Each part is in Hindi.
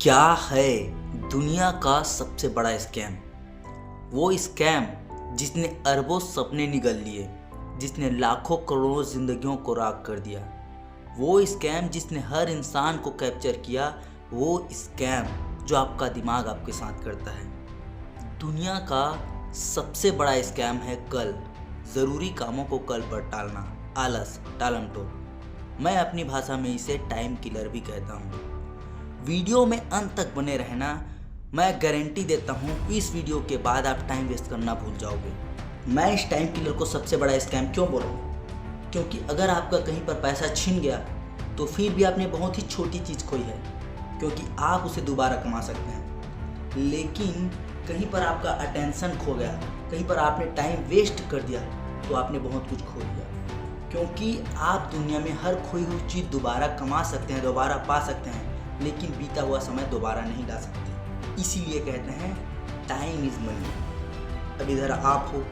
क्या है दुनिया का सबसे बड़ा स्कैम? वो स्कैम जिसने अरबों सपने निगल लिए, जिसने लाखों करोड़ों जिंदगियों को राख कर दिया। वो स्कैम जिसने हर इंसान को कैप्चर किया। वो स्कैम जो आपका दिमाग आपके साथ करता है। दुनिया का सबसे बड़ा स्कैम है कल। ज़रूरी कामों को कल पर टालना, आलस, टालमटोल। मैं अपनी भाषा में इसे टाइम किलर भी कहता हूँ। वीडियो में अंत तक बने रहना। मैं गारंटी देता हूँ इस वीडियो के बाद आप टाइम वेस्ट करना भूल जाओगे। मैं इस टाइम किलर को सबसे बड़ा स्कैम क्यों बोल रहा हूँ? क्योंकि अगर आपका कहीं पर पैसा छिन गया तो फिर भी आपने बहुत ही छोटी चीज़ खोई है, क्योंकि आप उसे दोबारा कमा सकते हैं। लेकिन कहीं पर आपका अटेंशन खो गया, कहीं पर आपने टाइम वेस्ट कर दिया, तो आपने बहुत कुछ खो दिया। क्योंकि आप दुनिया में हर खोई हुई चीज़ दोबारा कमा सकते हैं, दोबारा पा सकते हैं, लेकिन बीता हुआ समय दोबारा नहीं ला सकते। इसीलिए कहते हैं टाइम इज़ मनी। अब इधर आप हो,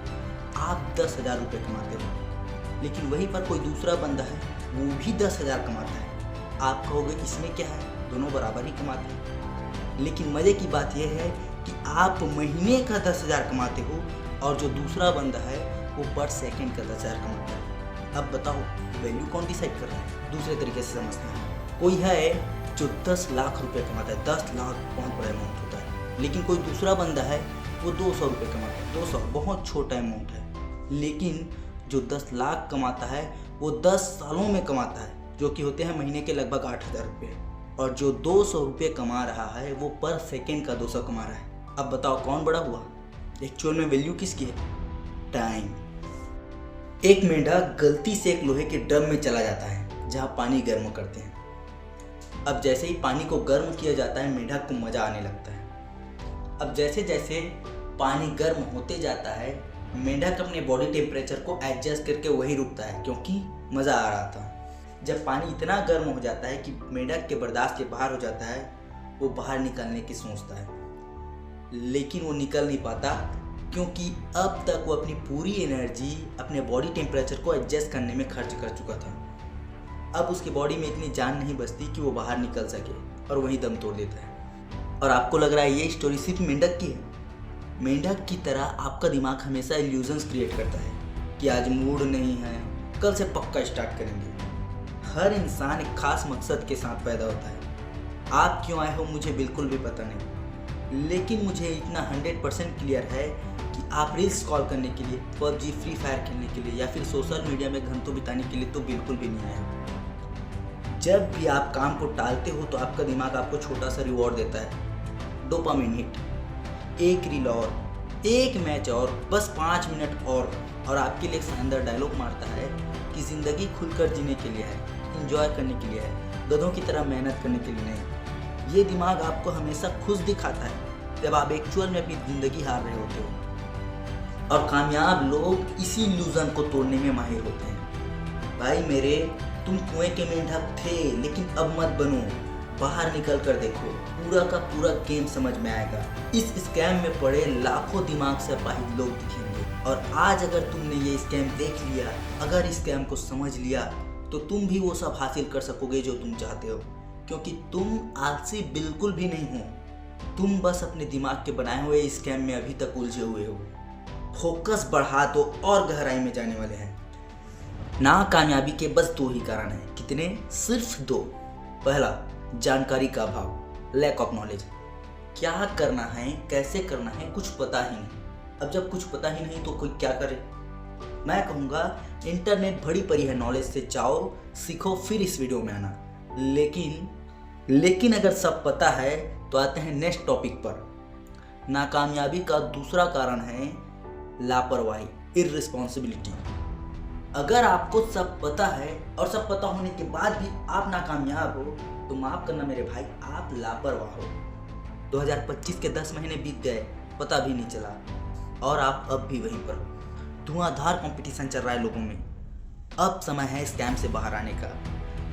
आप 10,000 रुपये कमाते हो, लेकिन वहीं पर कोई दूसरा बंदा है, वो भी 10,000 कमाता है। आप कहोगे इसमें क्या है, दोनों बराबर ही कमाते हैं। लेकिन मज़े की बात यह है कि आप महीने का 10,000 कमाते हो और जो दूसरा बंदा है वो पर सेकंड का 10,000 कमाता है। अब बताओ वैल्यू कौन डिसाइड कर रहा है? दूसरे तरीके से समझते हैं। कोई है जो 10 लाख रुपए कमाता है। 10 लाख बहुत बड़ा अमाउंट होता है। लेकिन कोई दूसरा बंदा है वो 200 रुपये कमाता है। 200 बहुत छोटा अमाउंट है। लेकिन जो 10 लाख कमाता है वो 10 सालों में कमाता है, जो कि होते हैं महीने के लगभग 8,000 रुपये। और जो 200 रुपये कमा रहा है वो पर सेकेंड का 200 कमा रहा है। अब बताओ कौन बड़ा हुआ? एक्चुअल में वैल्यू किसकी है? टाइम। एक मेंढक गलती से एक लोहे के ड्रम में चला जाता है जहाँ पानी गर्म करते हैं। अब जैसे ही पानी को गर्म किया जाता है, मेंढक को मज़ा आने लगता है। अब जैसे जैसे पानी गर्म होते जाता है, मेंढक अपने बॉडी टेम्परेचर को एडजस्ट करके वहीं रुकता है, क्योंकि मज़ा आ रहा था। जब पानी इतना गर्म हो जाता है कि मेंढक के बर्दाश्त के बाहर हो जाता है, वो बाहर निकलने की सोचता है, लेकिन वो निकल नहीं पाता, क्योंकि अब तक वो अपनी पूरी एनर्जी अपने बॉडी टेम्परेचर को एडजस्ट करने में खर्च कर चुका था। अब उसकी बॉडी में इतनी जान नहीं बचती कि वो बाहर निकल सके, और वहीं दम तोड़ देता है। और आपको लग रहा है ये स्टोरी सिर्फ मेंढक की है? मेंढक की तरह आपका दिमाग हमेशा इल्यूजन्स क्रिएट करता है कि आज मूड नहीं है, कल से पक्का स्टार्ट करेंगे। हर इंसान एक खास मकसद के साथ पैदा होता है। आप क्यों आए हो मुझे बिल्कुल भी पता नहीं, लेकिन मुझे इतना 100% क्लियर है कि आप रील्स स्क्रॉल करने के लिए, पबजी, फ्री फायर खेलने के लिए या फिर सोशल मीडिया में घंटों बिताने के लिए तो बिल्कुल भी नहीं आए हो। जब भी आप काम को टालते हो तो आपका दिमाग आपको छोटा सा रिवॉर्ड देता है, डोपामिन हिट। एक रील और, एक मैच और, बस 5 मिनट और आपके लिए एक शानदार डायलॉग मारता है कि ज़िंदगी खुलकर जीने के लिए है, इंजॉय करने के लिए है, गधों की तरह मेहनत करने के लिए नहीं। ये दिमाग आपको हमेशा खुश दिखाता है जब आप एक्चुअल में अपनी ज़िंदगी हार रहे होते हो। और कामयाब लोग इसी इल्यूजन को तोड़ने में माहिर होते हैं। भाई मेरे, तुम कुएं के मेंढक थे, लेकिन अब मत बनो। बाहर निकल कर देखो, पूरा का पूरा गेम समझ में आएगा। इस स्कैम में पड़े लाखों दिमाग से अपाहिज लोग दिखेंगे। और आज अगर तुमने ये स्कैम देख लिया, अगर इस स्कैम को समझ लिया, तो तुम भी वो सब हासिल कर सकोगे जो तुम चाहते हो, क्योंकि तुम आलसी बिल्कुल भी नहीं हो। तुम बस अपने दिमाग के बनाए हुए स्कैम में अभी तक उलझे हुए हो। फोकस बढ़ा दो और गहराई में जाने वाले हैं। नाकामयाबी के बस 2 ही कारण हैं। कितने? सिर्फ 2। पहला, जानकारी का अभाव, लैक ऑफ नॉलेज। क्या करना है, कैसे करना है, कुछ पता ही नहीं। अब जब कुछ पता ही नहीं तो कोई क्या करे? मैं कहूँगा इंटरनेट भरी पड़ी है नॉलेज से, जाओ सीखो, फिर इस वीडियो में आना। लेकिन अगर सब पता है तो आते हैं नेक्स्ट टॉपिक पर। नाकामयाबी का दूसरा कारण है लापरवाही, इररिस्पॉन्सिबिलिटी। अगर आपको सब पता है और सब पता होने के बाद भी आप नाकामयाब हो, तो माफ़ करना मेरे भाई, आप लापरवाह हो। 2025 के 10 महीने बीत गए, पता भी नहीं चला, और आप अब भी वहीं पर हो। धुआंधार कंपटीशन चल रहा है लोगों में। अब समय है स्कैम से बाहर आने का,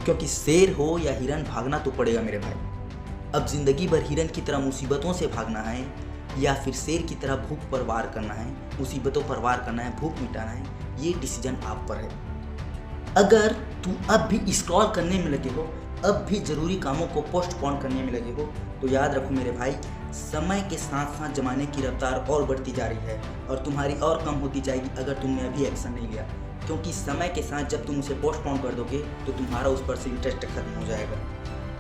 क्योंकि शेर हो या हिरन, भागना तो पड़ेगा मेरे भाई। अब जिंदगी भर हिरन की तरह मुसीबतों से भागना है, या फिर शेर की तरह भूख पर वार करना है, मुसीबतों पर वार करना है, भूख मिटाना है, ये डिसीजन आप पर है। अगर तुम अब भी स्क्रॉल करने में लगे हो अब भी ज़रूरी कामों को पोस्टपोन करने में लगे हो, तो याद रखो मेरे भाई, समय के साथ साथ ज़माने की रफ्तार और बढ़ती जा रही है और तुम्हारी और कम होती जाएगी अगर तुमने अभी एक्शन नहीं लिया। क्योंकि समय के साथ जब तुम उसे पोस्टपोन कर दोगे तो तुम्हारा उस पर से इंटरेस्ट खत्म हो जाएगा।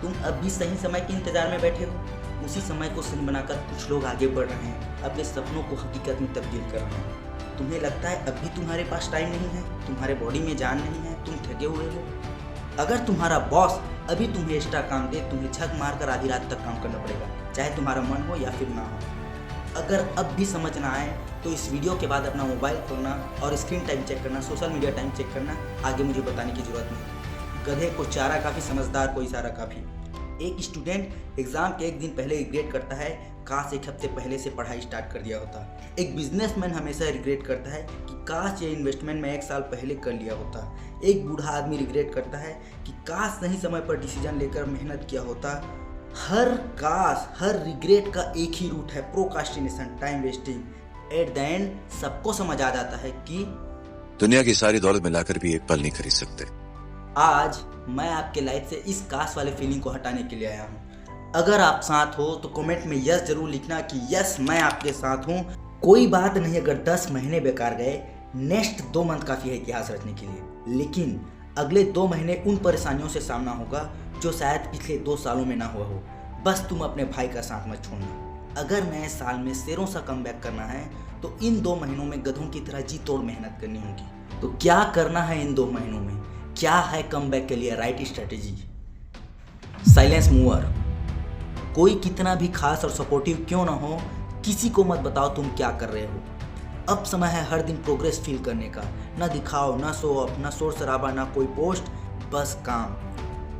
तुम अभी सही समय के इंतज़ार में बैठे हो, उसी समय को सही बनाकर कुछ लोग आगे बढ़ रहे हैं, अपने सपनों को हकीकत में तब्दील कर रहे हैं। तुम्हें लगता है अभी तुम्हारे पास टाइम नहीं है, तुम्हारे बॉडी में जान नहीं है, तुम थके हुए हो। अगर तुम्हारा बॉस अभी तुम्हें एक्स्ट्रा काम दे, तुम्हें झक मारकर आधी रात तक काम करना पड़ेगा, चाहे तुम्हारा मन हो या फिर ना हो। अगर अब भी समझ ना आए तो इस वीडियो के बाद अपना मोबाइल खोलना और स्क्रीन टाइम चेक करना, सोशल मीडिया टाइम चेक करना, आगे मुझे बताने की जरूरत नहीं। गधे को चारा काफ़ी, समझदार को इशारा काफ़ी। एक स्टूडेंट एग्जाम के एक दिन पहले रिग्रेट करता है, काश एक हफ्ते पहले से पढ़ाई स्टार्ट कर दिया होता। एक बिजनेसमैन हमेशा रिग्रेट करता है कि काश ये इन्वेस्टमेंट मैं 1 साल पहले कर लिया होता। एक बूढ़ा आदमी रिग्रेट करता है कि काश सही समय पर डिसीजन लेकर मेहनत किया होता। हर काश, हर रिग्रेट का एक ही रूट है, procrastination, time wasting. At the end सबको समझ आ जाता है कि दुनिया की सारी दौलत मिलाकर भी एक पल नहीं खरीद सकते। आज मैं आपके लाइफ से इस काश वाले फीलिंग को हटाने के लिए आया हूँ। अगर आप साथ हो तो कमेंट में यस जरूर लिखना कि यस मैं आपके साथ हूँ। कोई बात नहीं अगर 10 महीने बेकार गए, नेक्स्ट 2 मंथ काफ़ी है इतिहास रचने के लिए। लेकिन अगले 2 महीने उन परेशानियों से सामना होगा जो शायद पिछले 2 सालों में ना हुआ हो। बस तुम अपने भाई का साथ मत छोड़ना। अगर नए साल में शेरों सा कमबैक करना है तो इन 2 महीनों में गधों की तरह जी तोड़ मेहनत करनी होगी। तो क्या करना है इन 2 महीनों में? क्या है कमबैक के लिए राइट स्ट्रेटेजी? Silence mover. कोई कितना भी खास और सपोर्टिव क्यों ना हो, किसी को मत बताओ तुम क्या कर रहे हो। अब समय है हर दिन प्रोग्रेस फील करने का। ना दिखाओ, ना शो ऑफ, ना शोर शराबा, ना कोई पोस्ट, बस काम।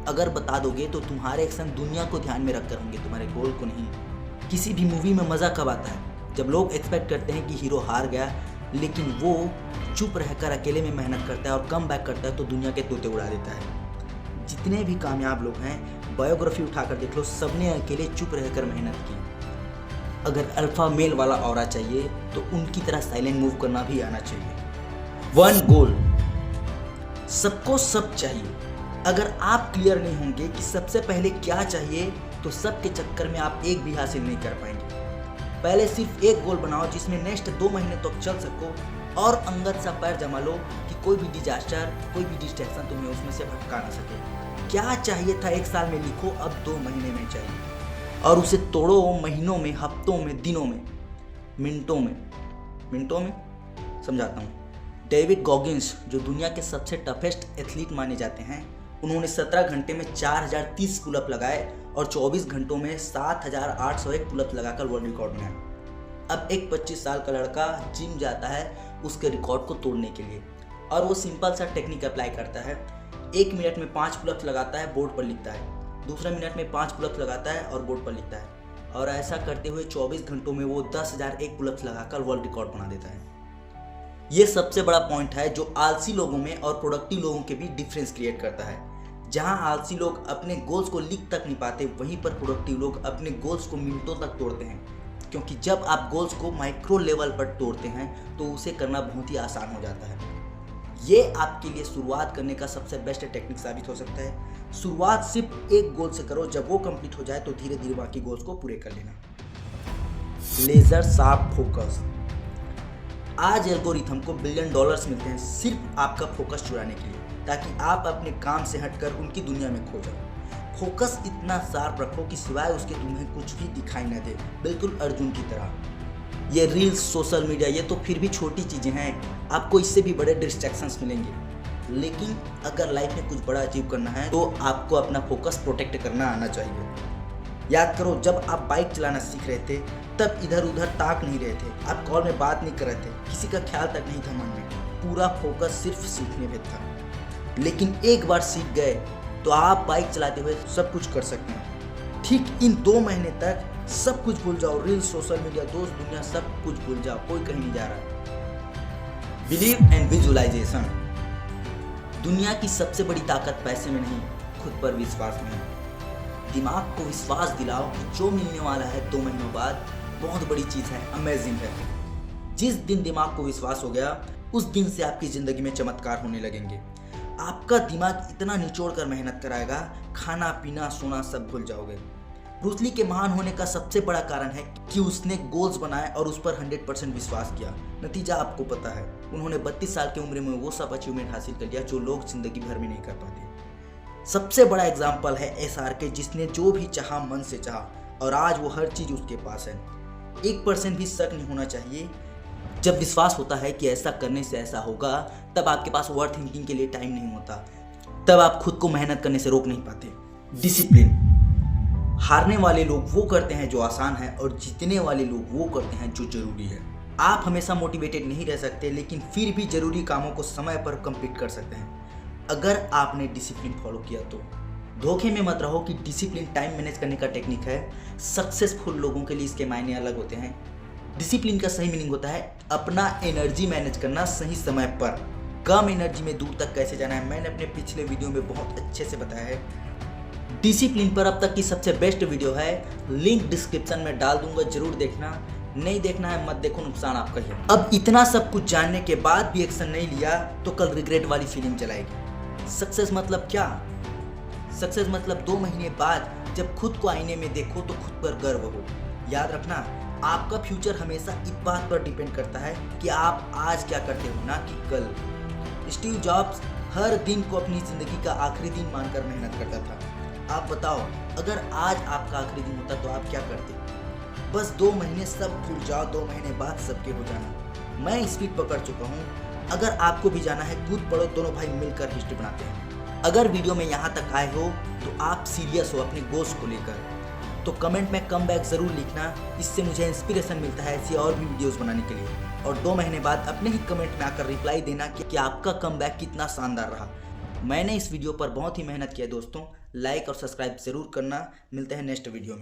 अगर बता दोगे तो तुम्हारे एक्शन दुनिया को ध्यान में रखकर होंगे, तुम्हारे गोल को नहीं। किसी भी मूवी में मज़ा कब आता है? जब लोग एक्सपेक्ट करते हैं कि हीरो हार गया, लेकिन वो चुप रहकर अकेले में मेहनत करता है और कम बैक करता है तो दुनिया के तोते उड़ा देता है। जितने भी कामयाब लोग हैं, बायोग्राफी उठाकर देख लो, सबने अकेले चुप रहकर मेहनत की। अगर अल्फा मेल वाला ऑरा चाहिए तो उनकी तरह साइलेंट मूव करना भी आना चाहिए। 1 गोल। सबको सब चाहिए। अगर आप क्लियर नहीं होंगे कि सबसे पहले क्या चाहिए तो सबके चक्कर में आप एक भी हासिल नहीं कर पाएंगे। पहले सिर्फ एक गोल बनाओ जिसमें नेक्स्ट 2 महीने तक तो चल सको और अंगद सा पैर जमा लो कि कोई भी डिजास्टर, कोई भी डिस्ट्रैक्शन तुम्हें उसमें से भटका ना सके। क्या चाहिए था 1 साल में लिखो, अब 2 महीने में चाहिए और उसे तोड़ो महीनों में, हफ्तों में, दिनों में, मिनटों में समझाता हूँ। डेविड गॉगिंस जो दुनिया के सबसे टफेस्ट एथलीट माने जाते हैं, उन्होंने 17 घंटे में 4030 पुलअप लगाए और 24 घंटों में 7801 पुलअप लगाकर वर्ल्ड रिकॉर्ड बनाया। अब एक 25 साल का लड़का जिम जाता है उसके रिकॉर्ड को तोड़ने के लिए और वो सिंपल सा टेक्निक अप्लाई करता है। 1 मिनट में 5 पुलअप्स लगाता है, बोर्ड पर लिखता है। दूसरा मिनट में 5 पुलअप्स लगाता है और बोर्ड पर लिखता है। और ऐसा करते हुए 24 घंटों में वो 10,001 पुलअप्स लगाकर वर्ल्ड रिकॉर्ड बना देता है। ये सबसे बड़ा पॉइंट है जो आलसी लोगों में और प्रोडक्टिव लोगों के बीच डिफरेंस क्रिएट करता है। जहां आलसी लोग अपने गोल्स को लिख तक नहीं पाते, वहीं पर प्रोडक्टिव लोग अपने गोल्स को मिनटों तक तोड़ते हैं। क्योंकि जब आप गोल्स को माइक्रो लेवल पर तोड़ते हैं तो उसे करना बहुत ही आसान हो जाता है। ये आपके लिए शुरुआत करने का सबसे बेस्ट टेक्निक साबित हो सकता है। शुरुआत सिर्फ एक गोल से करो, जब वो कंप्लीट हो जाए तो धीरे धीरे बाकी गोल्स को पूरे कर लेना। Laser sharp focus. आज एल्गोरिथम को $1 बिलियन मिलते हैं सिर्फ आपका फोकस चुराने के लिए, ताकि आप अपने काम से हटकर उनकी दुनिया में खो जाओ। फोकस इतना शार्प रखो कि सिवाय उसके तुम्हें कुछ भी दिखाई न दे, बिल्कुल अर्जुन की तरह। ये रील्स, सोशल मीडिया, ये तो फिर भी छोटी चीज़ें हैं, आपको इससे भी बड़े डिस्ट्रैक्शंस मिलेंगे। लेकिन अगर लाइफ में कुछ बड़ा अचीव करना है तो आपको अपना फोकस प्रोटेक्ट करना आना चाहिए। याद करो, जब आप बाइक चलाना सीख रहे थे तब इधर उधर ताक नहीं रहे थे, आप कॉल में बात नहीं कर रहे थे, किसी का ख्याल तक नहीं था मन में, पूरा फोकस सिर्फ सीखने में था। लेकिन एक बार सीख गए तो आप बाइक चलाते हुए सब कुछ कर सकते हैं। ठीक इन 2 महीने तक सब कुछ भूल जाओ, रील्स, सोशल मीडिया, दोस्त, दुनिया, सब कुछ भूल जाओ, कोई कहीं नहीं जा रहा। Believe and visualisation. दुनिया की सबसे बड़ी ताकत पैसे में नहीं, खुद पर विश्वास में है। दिमाग को विश्वास दिलाओ कि जो मिलने वाला है 2 महीनों बाद बहुत बड़ी चीज़ है, अमेजिंग है। जिस दिन दिमाग को विश्वास हो गया उस दिन से आपकी ज़िंदगी में चमत्कार होने लगेंगे। आपका दिमाग इतना निचोड़ कर मेहनत कराएगा, खाना पीना सोना सब भूल जाओगे। ब्रूस ली के महान होने का सबसे बड़ा कारण है कि उसने गोल्स बनाए और उस पर 100% विश्वास किया। नतीजा आपको पता है, उन्होंने 32 साल की उम्र में वो सब अचीवमेंट हासिल कर लिया जो लोग जिंदगी भर में नहीं कर पाते। सबसे बड़ा एग्जाम्पल है SRK, जिसने जो भी चाहा मन से चाहा और आज वो हर चीज उसके पास है। 1% भी शक नहीं होना चाहिए। जब विश्वास होता है कि ऐसा करने से ऐसा होगा, तब आपके पास ओवर थिंकिंग के लिए टाइम नहीं होता, तब आप खुद को मेहनत करने से रोक नहीं पाते। डिसिप्लिन। हारने वाले लोग वो करते हैं जो आसान है और जीतने वाले लोग वो करते हैं जो जरूरी है। आप हमेशा मोटिवेटेड नहीं रह सकते, लेकिन फिर भी जरूरी कामों को समय पर कंप्लीट कर सकते हैं अगर आपने डिसिप्लिन फॉलो किया तो। धोखे में मत रहो कि डिसिप्लिन टाइम मैनेज करने का टेक्निक है। सक्सेसफुल लोगों के लिए इसके मायने अलग होते हैं। डिसिप्लिन का सही मीनिंग होता है अपना एनर्जी मैनेज करना सही समय पर। कम एनर्जी में दूर तक कैसे जाना है, मैंने अपने पिछले वीडियो में बहुत अच्छे से बताया है। डिसिप्लिन पर अब तक की सबसे बेस्ट वीडियो है, लिंक डिस्क्रिप्शन में डाल दूंगा, जरूर देखना। नहीं देखना है मत देखो, नुकसान आपका ही है। अब इतना सब कुछ जानने के बाद भी एक्शन नहीं लिया तो कल रिग्रेट वाली फीलिंग चलाएगी। सक्सेस मतलब क्या? सक्सेस मतलब 2 महीने बाद जब खुद को आईने में देखो तो खुद पर गर्व हो। याद रखना, आपका फ्यूचर हमेशा इस बात पर डिपेंड करता है कि आप आज क्या करते हो, ना कि कल। स्टीव जॉब्स हर दिन को अपनी जिंदगी का आखिरी दिन मानकर मेहनत करता था। आप बताओ, अगर आज आपका आखिरी दिन होता तो आप क्या करते? बस 2 महीने सब भूल जाओ, 2 महीने बाद सबके हो जाना। मैं स्पीड पकड़ चुका हूँ, अगर आपको भी जाना है कूद पड़ो, दोनों भाई मिलकर हिस्ट्री बनाते हैं। अगर वीडियो में यहाँ तक आए हो तो आप सीरियस हो अपने गोल्स को लेकर, तो कमेंट में कम बैक ज़रूर लिखना। इससे मुझे इंस्पिरेशन मिलता है ऐसी और भी वीडियोस बनाने के लिए। और 2 महीने बाद अपने ही कमेंट में आकर रिप्लाई देना कि आपका कम बैक कितना शानदार रहा। मैंने इस वीडियो पर बहुत ही मेहनत किया दोस्तों। लाइक और सब्सक्राइब ज़रूर करना। मिलते हैं नेक्स्ट वीडियो में।